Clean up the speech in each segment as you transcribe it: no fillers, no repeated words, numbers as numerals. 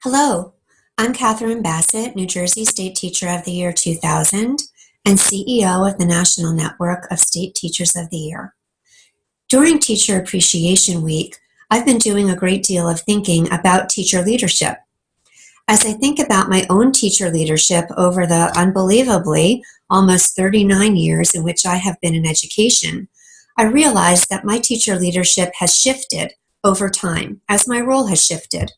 Hello, I'm Katherine Bassett, New Jersey State Teacher of the Year 2000 and CEO of the National Network of State Teachers of the Year. During Teacher Appreciation Week, I've been doing a great deal of thinking about teacher leadership. As I think about my own teacher leadership over the unbelievably almost 39 years in which I have been in education, I realize that my teacher leadership has shifted over time as my role has shifted.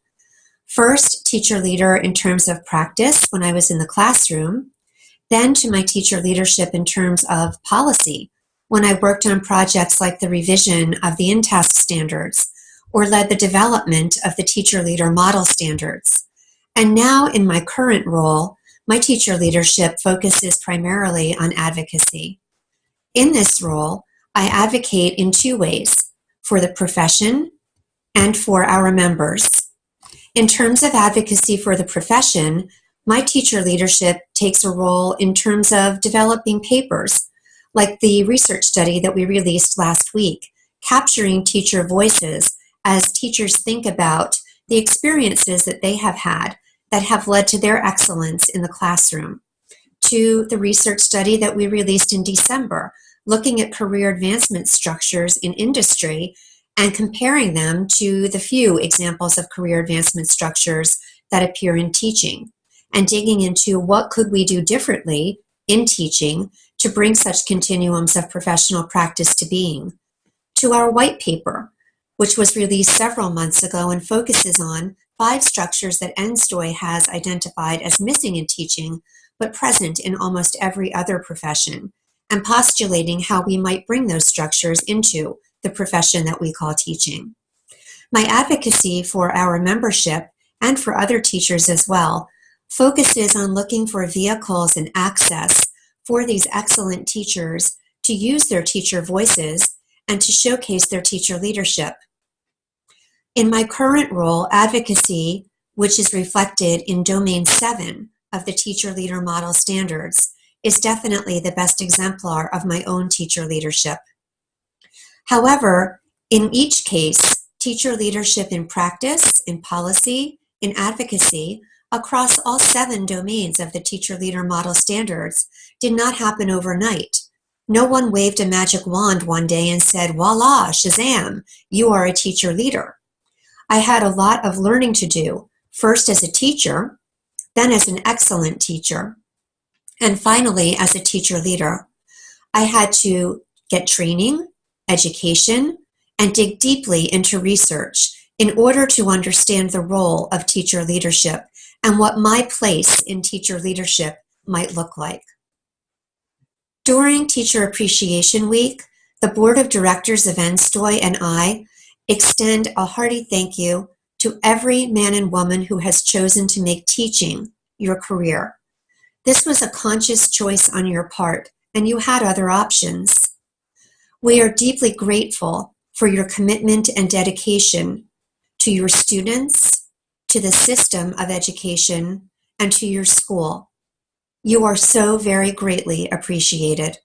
First, teacher leader in terms of practice when I was in the classroom, then to my teacher leadership in terms of policy when I worked on projects like the revision of the INTASC standards or led the development of the teacher leader model standards. And now in my current role, my teacher leadership focuses primarily on advocacy. In this role, I advocate in two ways, for the profession and for our members. In terms of advocacy for the profession, my teacher leadership takes a role in terms of developing papers, like the research study that we released last week, capturing teacher voices as teachers think about the experiences that they have had that have led to their excellence in the classroom, to the research study that we released in December, looking at career advancement structures in industry and comparing them to the few examples of career advancement structures that appear in teaching, and digging into what could we do differently in teaching to bring such continuums of professional practice to being, to our white paper, which was released several months ago and focuses on 5 structures that NNSTOY has identified as missing in teaching, but present in almost every other profession, and postulating how we might bring those structures into the profession that we call teaching. My advocacy for our membership, and for other teachers as well, focuses on looking for vehicles and access for these excellent teachers to use their teacher voices and to showcase their teacher leadership. In my current role, advocacy, which is reflected in Domain 7 of the Teacher Leader Model Standards, is definitely the best exemplar of my own teacher leadership. However, in each case, teacher leadership in practice, in policy, in advocacy, across all 7 domains of the Teacher Leader Model Standards did not happen overnight. No one waved a magic wand one day and said, voila, shazam, you are a teacher leader. I had a lot of learning to do, first as a teacher, then as an excellent teacher, and finally as a teacher leader. I had to get training, education, and dig deeply into research in order to understand the role of teacher leadership and what my place in teacher leadership might look like. During Teacher Appreciation Week, the Board of Directors of NNSTOY and I extend a hearty thank you to every man and woman who has chosen to make teaching your career. This was a conscious choice on your part, and you had other options. We are deeply grateful for your commitment and dedication to your students, to the system of education, and to your school. You are so very greatly appreciated.